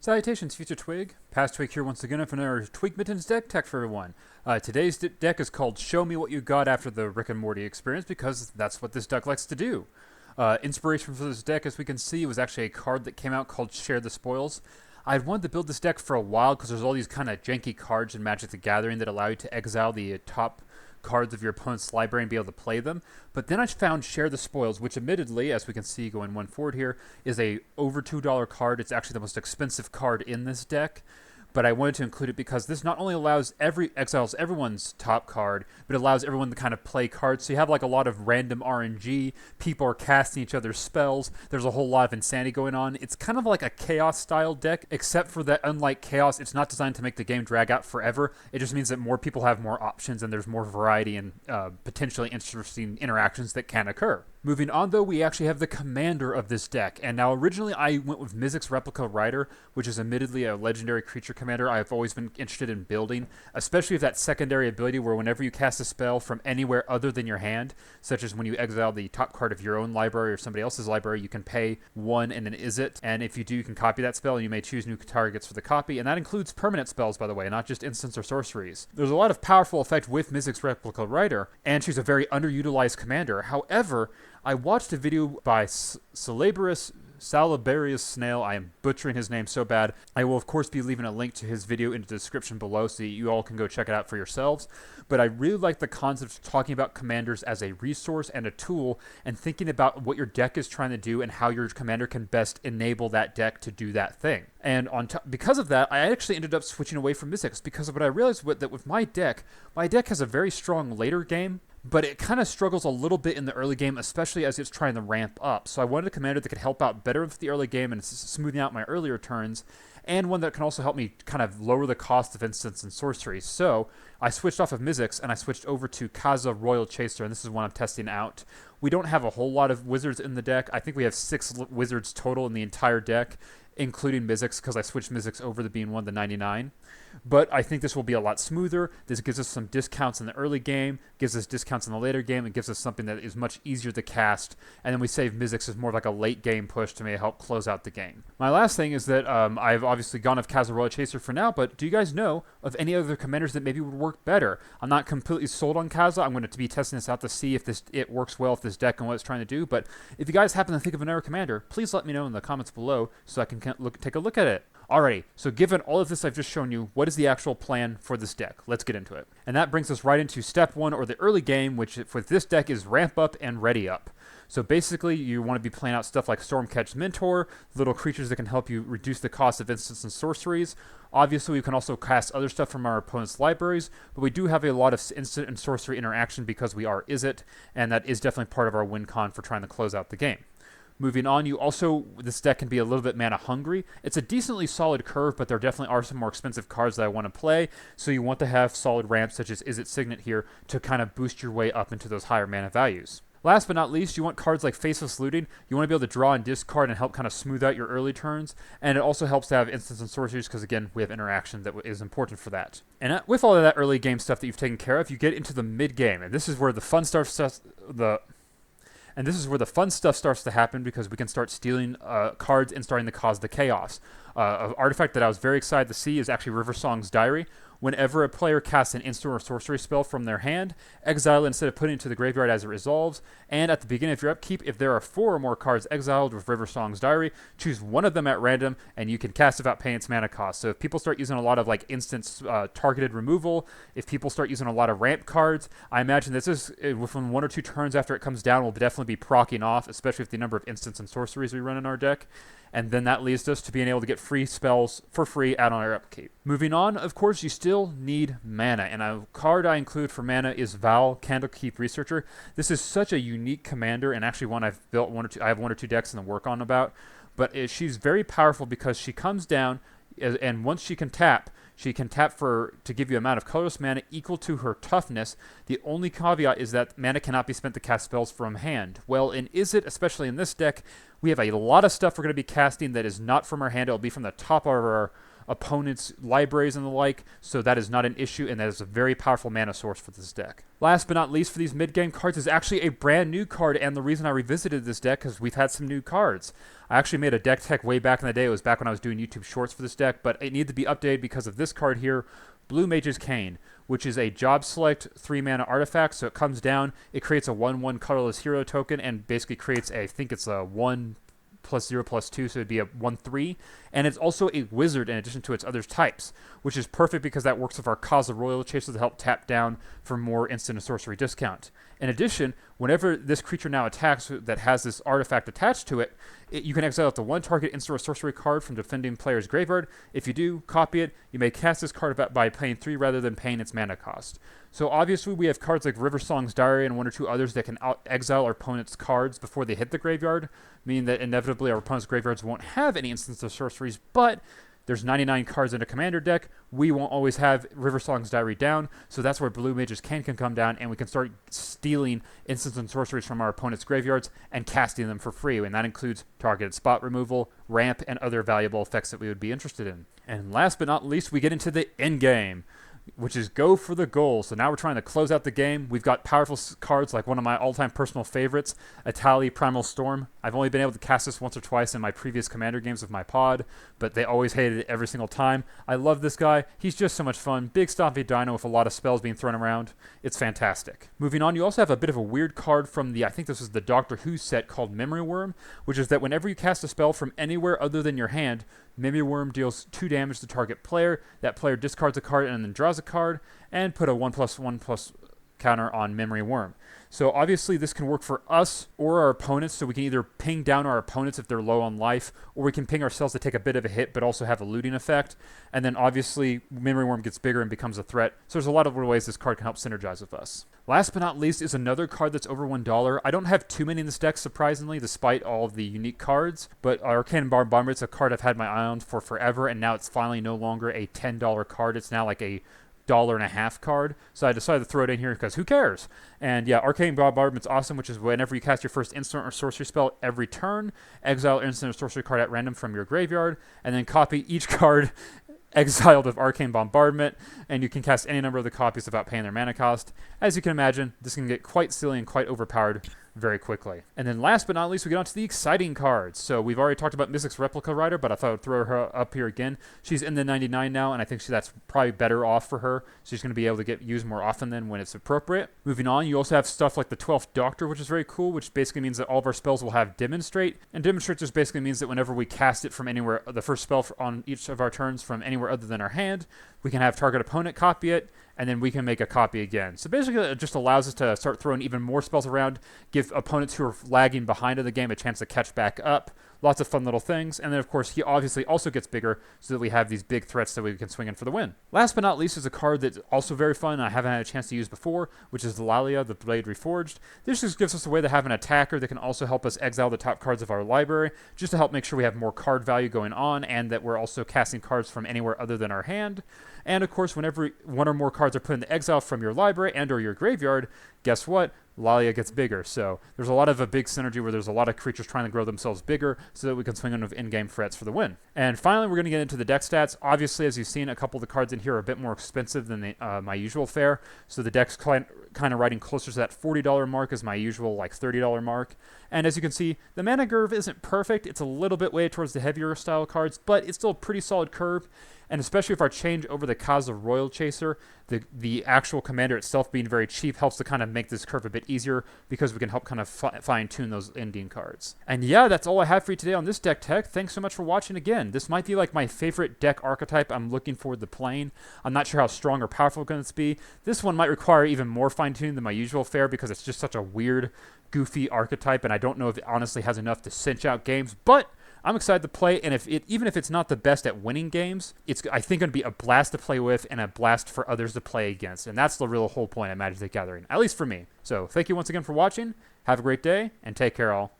Salutations, future Twig. Past Twig here once again for another Twig Mittens deck tech for everyone. Today's deck is called Show Me What You Got After the Rick and Morty experience because that's what this deck likes to do. Inspiration for this deck, as we can see, was actually a card that came out called Share the Spoils. I'd wanted to build this deck for a while because there's all these kind of janky cards in Magic the Gathering that allow you to exile the top cards of your opponent's library and be able to play them. But then I found Share the Spoils, which admittedly, as we can see going one forward here, is a over $2 card. It's actually the most expensive card in this deck. But I wanted to include it because this not only exiles everyone's top card, but allows everyone to kind of play cards. So you have like a lot of random RNG. People are casting each other's spells. There's a whole lot of insanity going on. It's kind of like a Chaos style deck, except for that unlike Chaos, it's not designed to make the game drag out forever. It just means that more people have more options and there's more variety and potentially interesting interactions that can occur. Moving on, though, we actually have the commander of this deck. And now, originally, I went with Mizzix Replica Rider, which is admittedly a legendary creature commander I've always been interested in building, especially with that secondary ability where whenever you cast a spell from anywhere other than your hand, such as when you exile the top card of your own library or somebody else's library, you can pay one and an is it. And if you do, you can copy that spell, and you may choose new targets for the copy. And that includes permanent spells, by the way, not just instants or sorceries. There's a lot of powerful effect with Mizzix Replica Rider, and she's a very underutilized commander. However, I watched a video by Salabarius Snail. I am butchering his name so bad. I will, of course, be leaving a link to his video in the description below so you all can go check it out for yourselves. But I really like the concept of talking about commanders as a resource and a tool and thinking about what your deck is trying to do and how your commander can best enable that deck to do that thing. And because of that, I actually ended up switching away from Mizzix because of what I realized that with my deck has a very strong later game, but it kind of struggles a little bit in the early game, especially as it's trying to ramp up. So I wanted a commander that could help out better with the early game and smoothing out my earlier turns, and one that can also help me kind of lower the cost of instants and sorceries. So I switched off of Mizzix and I switched over to Kaza Royal Chaser, and this is one I'm testing out. We don't have a whole lot of wizards in the deck. I think we have 6 wizards total in the entire deck, including Mizzix, because I switched Mizzix over to being 1 to 99. But I think this will be a lot smoother. This gives us some discounts in the early game, gives us discounts in the later game, and gives us something that is much easier to cast. And then we save Mizzix as more of like a late game push to maybe help close out the game. My last thing is that I've obviously gone off Kaza Royal Chaser for now, but do you guys know of any other commanders that maybe would work better? I'm not completely sold on Kaza. I'm going to be testing this out to see if it works well with this deck and what it's trying to do. But if you guys happen to think of another commander, please let me know in the comments below so I can take a look at it. Alrighty, so given all of this I've just shown you, what is the actual plan for this deck? Let's get into it. And that brings us right into step 1, or the early game, which for this deck is ramp up and ready up. So basically, you want to be playing out stuff like Stormcatch Mentor, little creatures that can help you reduce the cost of instants and sorceries. Obviously, we can also cast other stuff from our opponent's libraries, but we do have a lot of instant and sorcery interaction because we are Izzet, and that is definitely part of our win con for trying to close out the game. Moving on, this deck can be a little bit mana hungry. It's a decently solid curve, but there definitely are some more expensive cards that I want to play, so you want to have solid ramps such as Izzet Signet here to kind of boost your way up into those higher mana values. Last but not least, you want cards like Faceless Looting. You want to be able to draw and discard and help kind of smooth out your early turns, and it also helps to have instants and sorceries because, again, we have interaction that is important for that. And with all of that early game stuff that you've taken care of, you get into the mid game, and this is where the fun stuff starts to happen because we can start stealing cards and starting to cause the chaos. An artifact that I was very excited to see is actually Riversong's Diary. Whenever a player casts an instant or sorcery spell from their hand, exile it instead of putting it into the graveyard as it resolves. And at the beginning of your upkeep, if there are 4 or more cards exiled with Riversong's Diary, choose one of them at random, and you can cast without paying its mana cost. So if people start using a lot of like instant targeted removal, if people start using a lot of ramp cards, I imagine this is within 1 or 2 turns after it comes down, will definitely be proccing off, especially with the number of instants and sorceries we run in our deck. And then that leads us to being able to get free spells for free out on our upkeep. Moving on, of course, you still need mana, and a card I include for mana is Val, Candlekeep Researcher. This is such a unique commander, and actually one I've built I have 1 or 2 decks in the work on about, but she's very powerful because she comes down, and once she can tap to give you amount of colorless mana equal to her toughness. The only caveat is that mana cannot be spent to cast spells from hand. Well, in Izzet, especially in this deck, we have a lot of stuff we're going to be casting that is not from our hand. It'll be from the top of opponents' libraries and the like, so that is not an issue, and that is a very powerful mana source for this deck. Last but not least for these mid-game cards is actually a brand new card, and the reason I revisited this deck is we've had some new cards. I actually made a deck tech way back in the day. It was back when I was doing YouTube Shorts for this deck, but it needed to be updated because of this card here, Blue Mage's Cane, which is a job select 3-mana artifact. So it comes down, it creates a 1/1 colorless hero token, and basically creates a, I think it's a 1+0+2, so it'd be a 1/3. And it's also a wizard in addition to its other types, which is perfect because that works with our Kaza Royal Chaser to help tap down for more instant and sorcery discount. In addition, whenever this creature now attacks that has this artifact attached to it, you can exile up to 1 target instant or sorcery card from defending player's graveyard. If you do, copy it. You may cast this card by paying 3 rather than paying its mana cost. So obviously we have cards like Riversong's Diary and 1 or 2 others that can exile our opponent's cards before they hit the graveyard, meaning that inevitably our opponent's graveyards won't have any instants of sorceries, but there's 99 cards in a commander deck. We won't always have Riversong's Diary down, so that's where Blue Mage's Cane can come down, and we can start stealing instants and sorceries from our opponent's graveyards and casting them for free, and that includes targeted spot removal, ramp, and other valuable effects that we would be interested in. And last but not least, we get into the end game, which is go for the goal. So now we're trying to close out the game. We've got powerful cards like one of my all-time personal favorites, Atali Primal Storm. I've only been able to cast this once or twice in my previous Commander games with my pod, but they always hated it every single time. I love this guy. He's just so much fun. Big stompy dino with a lot of spells being thrown around. It's fantastic. Moving on, you also have a bit of a weird card from I think this was the Doctor Who set called Memory Worm, which is that whenever you cast a spell from anywhere other than your hand, Memory Worm deals 2 damage to target player. That player discards a card and then draws a card, and put a 1+1+ counter on Memory Worm. So obviously this can work for us or our opponents, so we can either ping down our opponents if they're low on life, or we can ping ourselves to take a bit of a hit but also have a looting effect. And then obviously Memory Worm gets bigger and becomes a threat, so there's a lot of ways this card can help synergize with us. Last but not least is another card that's over $1. I don't have too many in this deck, surprisingly, despite all of the unique cards, but Arcane Bombardment's a card I've had my eye on for forever, and now it's finally no longer a $10 card. It's now like a $1.50 card, so I decided to throw it in here because who cares? And yeah, Arcane Bombardment's awesome, which is whenever you cast your first instant or sorcery spell every turn, exile an instant or sorcery card at random from your graveyard, and then copy each card exiled with Arcane Bombardment, and you can cast any number of the copies without paying their mana cost. As you can imagine, this can get quite silly and quite overpowered very quickly. And then last but not least, we get on to the exciting cards. So we've already talked about Mystic's Replica Rider, but I thought I'd throw her up here again. She's in the 99 now, and I think that's probably better off for her. She's going to be able to get used more often than when it's appropriate. Moving on, you also have stuff like the 12th Doctor, which is very cool, which basically means that all of our spells will have Demonstrate. And Demonstrate just basically means that whenever we cast it from anywhere, the first spell on each of our turns from anywhere other than our hand, we can have target opponent copy it, and then we can make a copy again. So basically it just allows us to start throwing even more spells around, give opponents who are lagging behind in the game a chance to catch back up. Lots of fun little things. And then, of course, he obviously also gets bigger so that we have these big threats that we can swing in for the win. Last but not least is a card that's also very fun and I haven't had a chance to use before, which is Lalia, the Blade Reforged. This just gives us a way to have an attacker that can also help us exile the top cards of our library, just to help make sure we have more card value going on and that we're also casting cards from anywhere other than our hand. And, of course, whenever 1 or more cards are put into exile from your library and or your graveyard, guess what? Lalia gets bigger. So there's a lot of a big synergy where there's a lot of creatures trying to grow themselves bigger so that we can swing in with in-game threats for the win. And finally, we're going to get into the deck stats. Obviously, as you've seen, a couple of the cards in here are a bit more expensive than my usual fare. So the deck's kind of riding closer to that $40 mark as my usual like $30 mark. And as you can see, the mana curve isn't perfect. It's a little bit weighted towards the heavier style cards, but it's still a pretty solid curve. And especially if our change over the Kaza Royal Chaser, the actual commander itself being very cheap helps to kind of make this curve a bit easier because we can help kind of fine-tune those ending cards. And yeah, that's all I have for you today on this deck tech. Thanks so much for watching again. This might be like my favorite deck archetype I'm looking forward to playing. I'm not sure how strong or powerful it's going to be. This one might require even more fine-tuning than my usual fare because it's just such a weird, goofy archetype, and I don't know if it honestly has enough to cinch out games, but I'm excited to play, and even if it's not the best at winning games, it's, I think, going to be a blast to play with and a blast for others to play against. And that's the real whole point of Magic the Gathering, at least for me. So thank you once again for watching. Have a great day, and take care all.